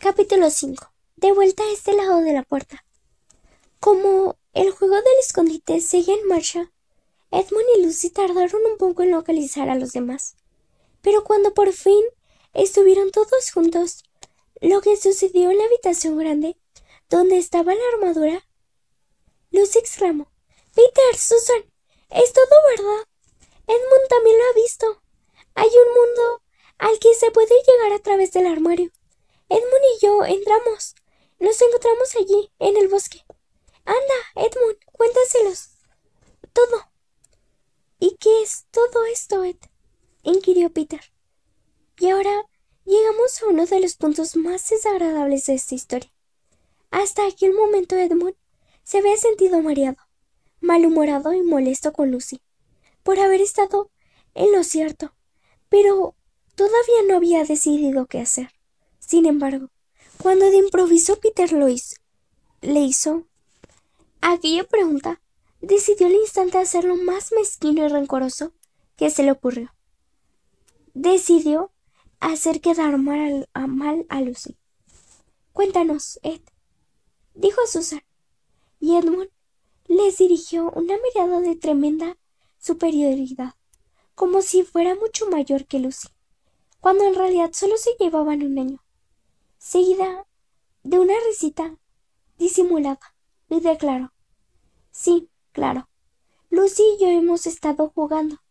Capítulo 5. De vuelta a este lado de la puerta. Como el juego del escondite seguía en marcha, Edmund y Lucy tardaron un poco en localizar a los demás. Pero cuando por fin estuvieron todos juntos, lo que sucedió en la habitación grande, donde estaba la armadura, Lucy exclamó: «Peter, Susan, es todo verdad. Edmund también lo ha visto. Hay un mundo al que se puede llegar a través del armario. Edmund y yo entramos. Nos encontramos allí, en el bosque. Anda, Edmund, cuéntaselos. Todo». «¿Y qué es todo esto, Ed?», inquirió Peter. Y ahora llegamos a uno de los puntos más desagradables de esta historia. Hasta aquel momento Edmund se había sentido mareado, malhumorado y molesto con Lucy, por haber estado en lo cierto, pero todavía no había decidido qué hacer. Sin embargo, cuando de improviso Peter le hizo aquella pregunta, decidió al instante hacer lo más mezquino y rencoroso que se le ocurrió. Decidió hacer quedar mal a Lucy. «Cuéntanos, Ed», dijo Susan, y Edmund les dirigió una mirada de tremenda superioridad, como si fuera mucho mayor que Lucy, cuando en realidad solo se llevaban un año. Seguida de una risita disimulada, y declaró: «Sí, claro. Lucy y yo hemos estado jugando.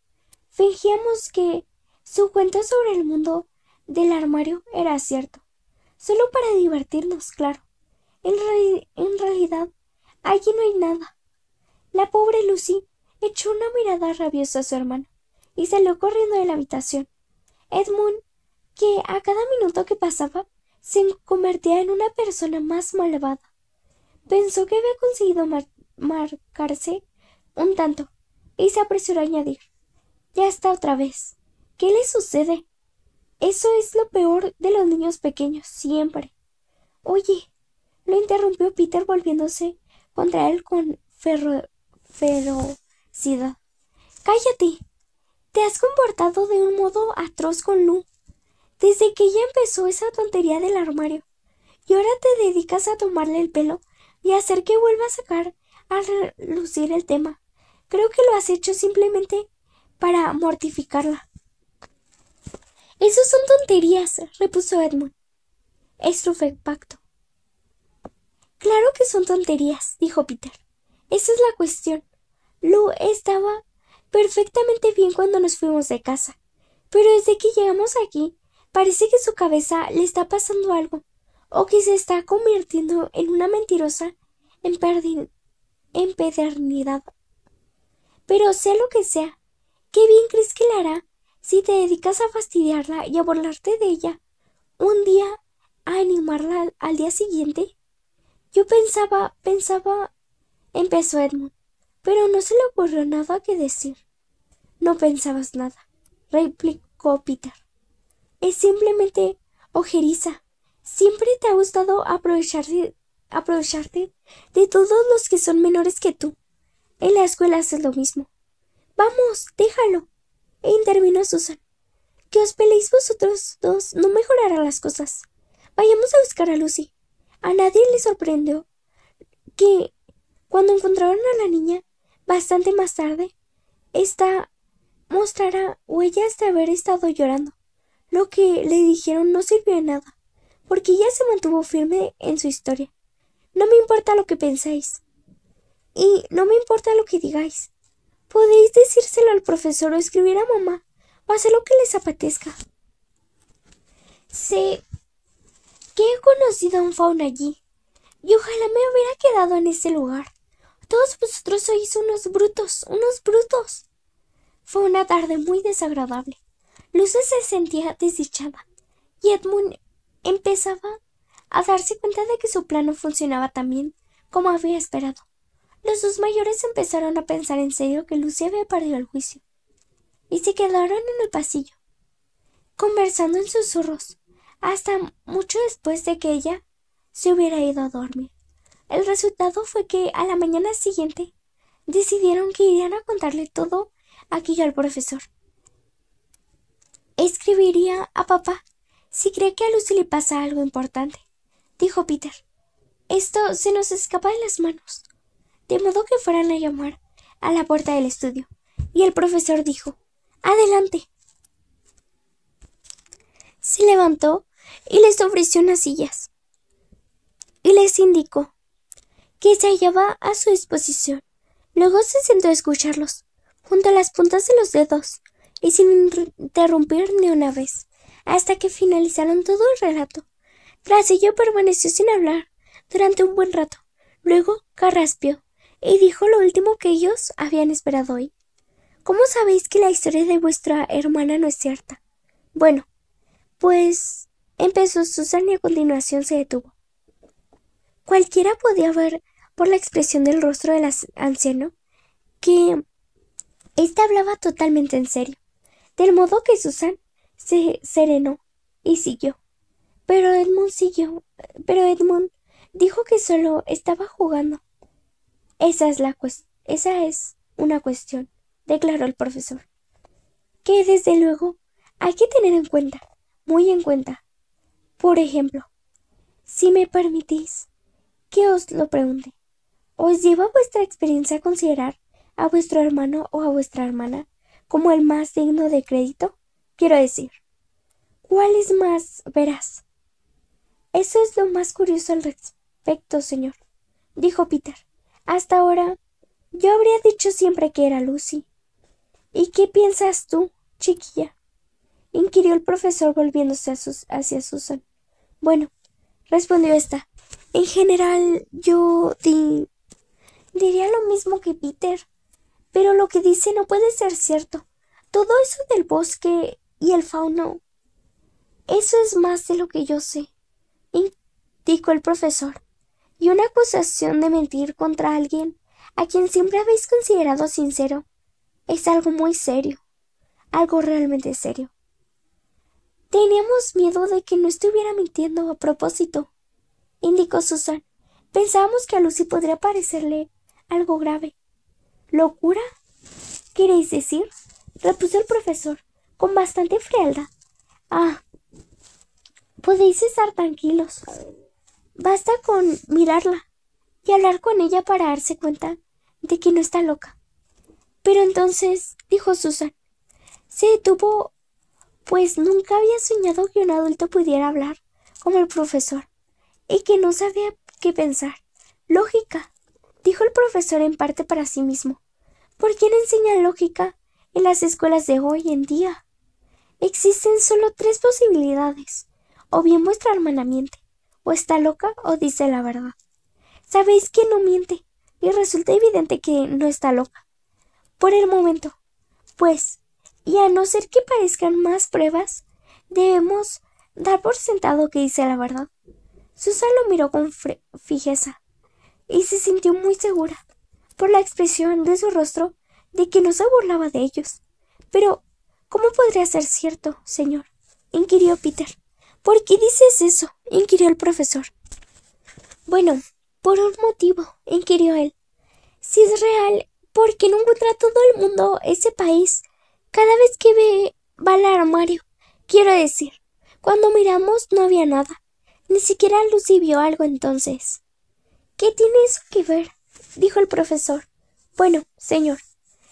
Fingíamos que su cuento sobre el mundo del armario era cierto, solo para divertirnos, claro. En realidad, allí no hay nada». La pobre Lucy echó una mirada rabiosa a su hermano y salió corriendo de la habitación. Edmund, que a cada minuto que pasaba se convertía en una persona más malvada, pensó que había conseguido marcarse un tanto y se apresuró a añadir: «Ya está otra vez. ¿Qué le sucede? Eso es lo peor de los niños pequeños, siempre». «Oye», lo interrumpió Peter volviéndose contra él con ferocidad. «Cállate. Te has comportado de un modo atroz con Lu desde que ella empezó esa tontería del armario, y ahora te dedicas a tomarle el pelo y a hacer que vuelva a sacar a relucir el tema. Creo que lo has hecho simplemente para mortificarla». «Eso son tonterías», repuso Edmund, estupefacto. «Claro que son tonterías», dijo Peter. «Esa es la cuestión. Lu estaba perfectamente bien cuando nos fuimos de casa, pero desde que llegamos aquí parece que su cabeza le está pasando algo, o que se está convirtiendo en una mentirosa empedernida. Pero sea lo que sea, ¿qué bien crees que le hará si te dedicas a fastidiarla y a burlarte de ella un día, a animarla al día siguiente?» «Yo pensaba, empezó Edmund, pero no se le ocurrió nada que decir. «No pensabas nada», replicó Peter. «Es simplemente ojeriza. Siempre te ha gustado aprovecharte de todos los que son menores que tú. En la escuela haces lo mismo». «Vamos, déjalo», intervino Susan. «Que os peleéis vosotros dos no mejorará las cosas. Vayamos a buscar a Lucy». A nadie le sorprendió que, cuando encontraron a la niña bastante más tarde, ésta mostrara huellas de haber estado llorando. Lo que le dijeron no sirvió de nada, porque ella se mantuvo firme en su historia. «No me importa lo que pensáis, y no me importa lo que digáis. Podéis decírselo al profesor o escribir a mamá, o hacer lo que les apetezca. Sé que he conocido a un faun allí, y ojalá me hubiera quedado en ese lugar. Todos vosotros sois unos brutos, unos brutos». Fue una tarde muy desagradable. Lucy se sentía desdichada, y Edmund empezaba a darse cuenta de que su plan no funcionaba tan bien como había esperado. Los dos mayores empezaron a pensar en serio que Lucy había perdido el juicio, y se quedaron en el pasillo, conversando en susurros, hasta mucho después de que ella se hubiera ido a dormir. El resultado fue que a la mañana siguiente decidieron que irían a contarle todo aquello al profesor. Escribiría a papá si cree que a Lucy le pasa algo importante, dijo Peter. Esto se nos escapa de las manos. De modo que fueran a llamar a la puerta del estudio. Y el profesor dijo: «Adelante». Se levantó y les ofreció unas sillas. Y les indicó que se hallaba a su disposición. Luego se sentó a escucharlos, junto a las puntas de los dedos, y sin interrumpir ni una vez, hasta que finalizaron todo el relato. Tras ello permaneció sin hablar durante un buen rato. Luego carraspeó y dijo lo último que ellos habían esperado oír. «¿Cómo sabéis que la historia de vuestra hermana no es cierta?» «Bueno, pues…» empezó Susan y a continuación se detuvo. Cualquiera podía ver por la expresión del rostro del anciano que éste hablaba totalmente en serio, del modo que Susan se serenó y siguió. Pero Edmund dijo que solo estaba jugando. Esa es una cuestión, declaró el profesor, que desde luego hay que tener en cuenta, muy en cuenta. Por ejemplo, si me permitís que os lo pregunte, ¿os lleva vuestra experiencia a considerar a vuestro hermano o a vuestra hermana como el más digno de crédito? Quiero decir, ¿cuál es más veraz? Eso es lo más curioso al respecto, señor, dijo Peter. Hasta ahora yo habría dicho siempre que era Lucy. ¿Y qué piensas tú, chiquilla?, inquirió el profesor volviéndose hacia Susan. Bueno, respondió ésta, en general yo diría lo mismo que Peter, pero lo que dice no puede ser cierto. Todo eso del bosque y el fauno, eso es más de lo que yo sé, indicó el profesor, y una acusación de mentir contra alguien a quien siempre habéis considerado sincero es algo muy serio, algo realmente serio. Teníamos miedo de que no estuviera mintiendo a propósito, indicó Susan. Pensábamos que a Lucy podría parecerle algo grave. ¿Locura? ¿Queréis decir?, repuso el profesor con bastante frialdad. Ah, podéis estar tranquilos. Basta con mirarla y hablar con ella para darse cuenta de que no está loca. Pero entonces, dijo Susan, se detuvo, pues nunca había soñado que un adulto pudiera hablar como el profesor y que no sabía qué pensar. Lógica, dijo el profesor en parte para sí mismo. ¿Por quién enseña lógica en las escuelas de hoy en día? Existen solo 3 posibilidades. O bien vuestra hermana miente, o está loca, o dice la verdad. Sabéis que no miente, y resulta evidente que no está loca. Por el momento, pues, y a no ser que parezcan más pruebas, debemos dar por sentado que dice la verdad. Susan lo miró con fijeza, y se sintió muy segura, por la expresión de su rostro, de que no se burlaba de ellos. Pero, ¿cómo podría ser cierto, señor?, inquirió Peter. ¿Por qué dices eso?, inquirió el profesor. Bueno, por un motivo, inquirió él. Si es real, ¿por qué no encuentra todo el mundo ese país cada vez que va al armario? Quiero decir, cuando miramos no había nada. Ni siquiera Lucy vio algo entonces. ¿Qué tiene eso que ver?, dijo el profesor. Bueno, señor,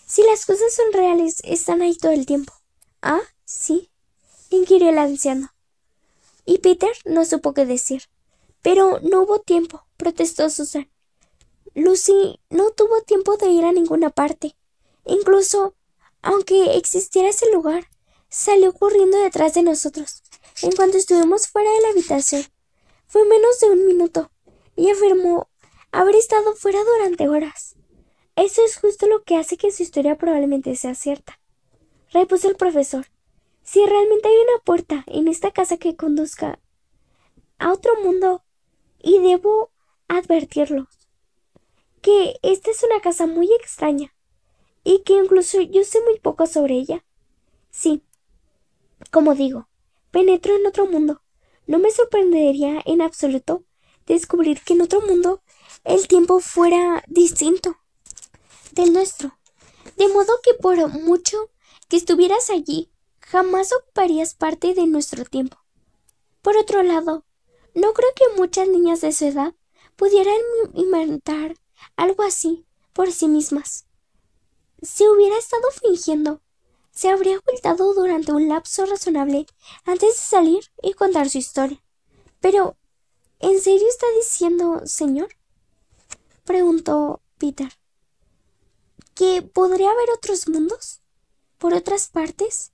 si las cosas son reales, están ahí todo el tiempo. ¿Ah, sí?, inquirió el anciano. Y Peter no supo qué decir. Pero no hubo tiempo, protestó Susan. Lucy no tuvo tiempo de ir a ninguna parte. Incluso, aunque existiera ese lugar, salió corriendo detrás de nosotros, en cuanto estuvimos fuera de la habitación. Fue menos de 1 minuto, y afirmó haber estado fuera durante horas. Eso es justo lo que hace que su historia probablemente sea cierta, repuso el profesor. Si realmente hay una puerta en esta casa que conduzca a otro mundo, y debo advertirlos que esta es una casa muy extraña, y que incluso yo sé muy poco sobre ella. Sí, como digo, penetro en otro mundo. No me sorprendería en absoluto descubrir que en otro mundo el tiempo fuera distinto del nuestro, de modo que por mucho que estuvieras allí, jamás ocuparías parte de nuestro tiempo. Por otro lado, No creo que muchas niñas de su edad pudieran inventar algo así por sí mismas. Si hubiera estado fingiendo, se habría ocultado durante un lapso razonable antes de salir y contar su historia. Pero, ¿en serio está diciendo, señor?, preguntó Peter, ¿que podría haber otros mundos? ¿Por otras partes?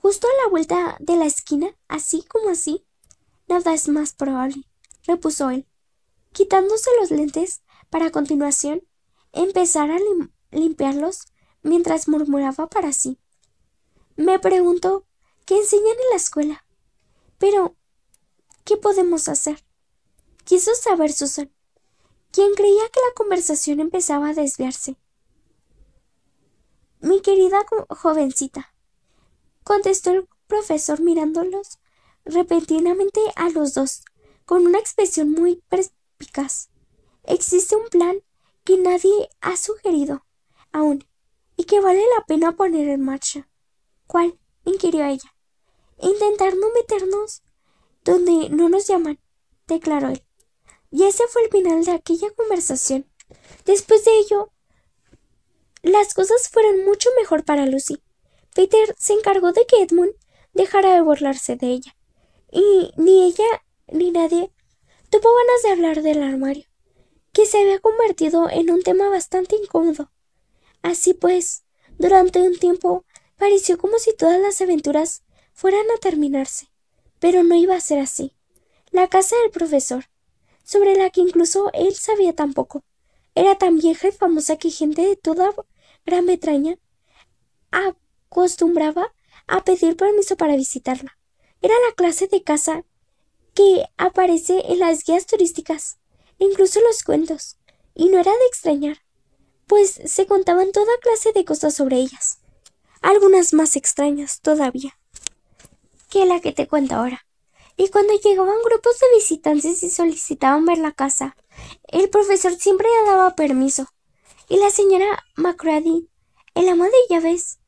¿Justo a la vuelta de la esquina, así como así? Nada es más probable, repuso él, quitándose los lentes para a continuación empezar a limpiarlos mientras murmuraba para sí. Me pregunto qué enseñan en la escuela. Pero, ¿qué podemos hacer? Quiso saber Susan, quien creía que la conversación empezaba a desviarse. Mi querida jovencita, contestó el profesor mirándolos repentinamente a los dos, con una expresión muy perspicaz. Existe un plan que nadie ha sugerido aún y que vale la pena poner en marcha. ¿Cuál?, inquirió ella. Intentar no meternos donde no nos llaman, declaró él. Y ese fue el final de aquella conversación. Después de ello, las cosas fueron mucho mejor para Lucy. Peter se encargó de que Edmund dejara de burlarse de ella, y ni ella ni nadie tuvo ganas de hablar del armario, que se había convertido en un tema bastante incómodo. Así pues, durante un tiempo pareció como si todas las aventuras fueran a terminarse, pero no iba a ser así. La casa del profesor, sobre la que incluso él sabía tan poco, era tan vieja y famosa que gente de toda Gran Bretaña acostumbraba a pedir permiso para visitarla. Era la clase de casa que aparece en las guías turísticas e incluso en los cuentos, y no era de extrañar, pues se contaban toda clase de cosas sobre ellas, algunas más extrañas todavía que la que te cuento ahora. Y cuando llegaban grupos de visitantes y solicitaban ver la casa, el profesor siempre daba permiso, y la señora Macready, el ama de llaves,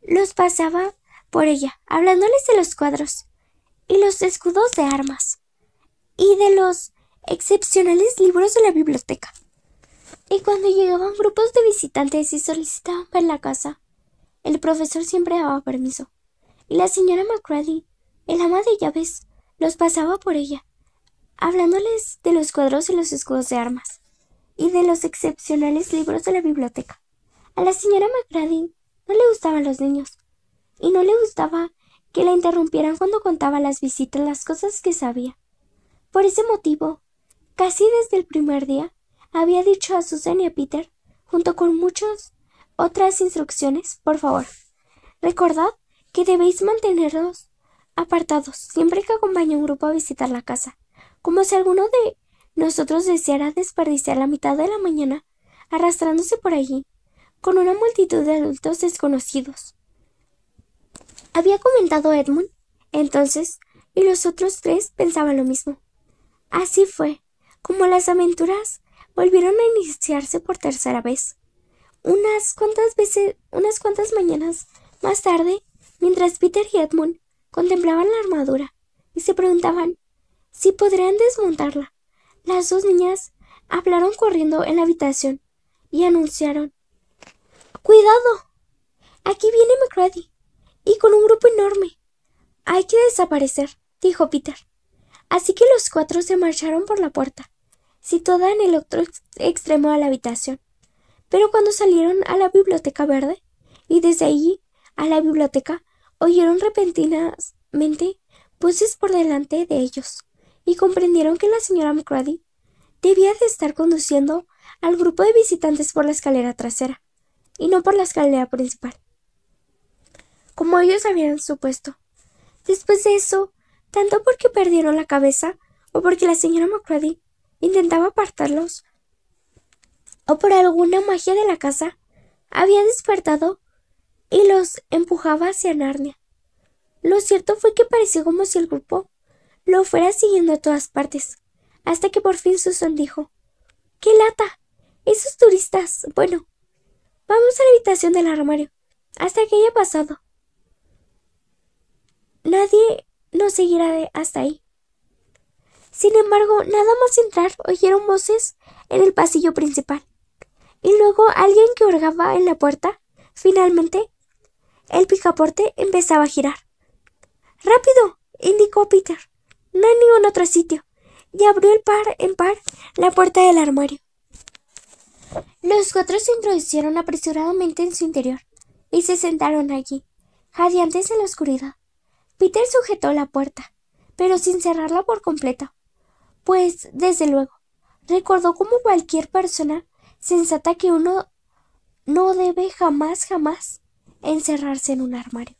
los pasaba por ella, hablándoles de los cuadros y los escudos de armas, y de los excepcionales libros de la biblioteca. Y cuando llegaban grupos de visitantes y solicitaban ver la casa, el profesor siempre daba permiso, y la señora Macready, el ama de llaves, los pasaba por ella, hablándoles de los cuadros y los escudos de armas, y de los excepcionales libros de la biblioteca. A la señora Macready no le gustaban los niños, y no le gustaba que la interrumpieran cuando contaba a las visitas las cosas que sabía. Por ese motivo, casi desde el primer día, había dicho a Susan y a Peter, junto con muchas otras instrucciones: por favor, recordad que debéis manteneros apartados siempre que acompañe a un grupo a visitar la casa, como si alguno de nosotros deseara desperdiciar la mitad de la mañana arrastrándose por allí con una multitud de adultos desconocidos. Había comentado Edmund entonces, y los otros tres pensaban lo mismo. Así fue como las aventuras volvieron a iniciarse por tercera vez. Unas cuantas mañanas más tarde, mientras Peter y Edmund contemplaban la armadura y se preguntaban si podrían desmontarla, las dos niñas hablaron corriendo en la habitación y anunciaron: ¡Cuidado! Aquí viene Macready, y con un grupo enorme. Hay que desaparecer, dijo Peter. Así que los cuatro se marcharon por la puerta, situada en el otro extremo de la habitación. Pero cuando salieron a la biblioteca verde, y desde allí a la biblioteca, oyeron repentinamente voces por delante de ellos, y comprendieron que la señora Macready debía de estar conduciendo al grupo de visitantes por la escalera trasera, y no por la escalera principal, como ellos habían supuesto. Después de eso, tanto porque perdieron la cabeza, o porque la señora Macready intentaba apartarlos, o por alguna magia de la casa, había despertado y los empujaba hacia Narnia. Lo cierto fue que pareció como si el grupo lo fuera siguiendo a todas partes, hasta que por fin Susan dijo: ¡Qué lata! ¡Esos turistas! Bueno, vamos a la habitación del armario, hasta que haya pasado. Nadie nos seguirá hasta ahí. Sin embargo, nada más entrar, oyeron voces en el pasillo principal, y luego alguien que hurgaba en la puerta. Finalmente, el picaporte empezaba a girar. ¡Rápido!, indicó Peter. No hay ningún otro sitio, y abrió en par la puerta del armario. Los cuatro se introducieron apresuradamente en su interior y se sentaron allí, jadeantes en la oscuridad. Peter sujetó la puerta, pero sin cerrarla por completo, pues, desde luego, recordó como cualquier persona sensata que uno no debe jamás encerrarse en un armario.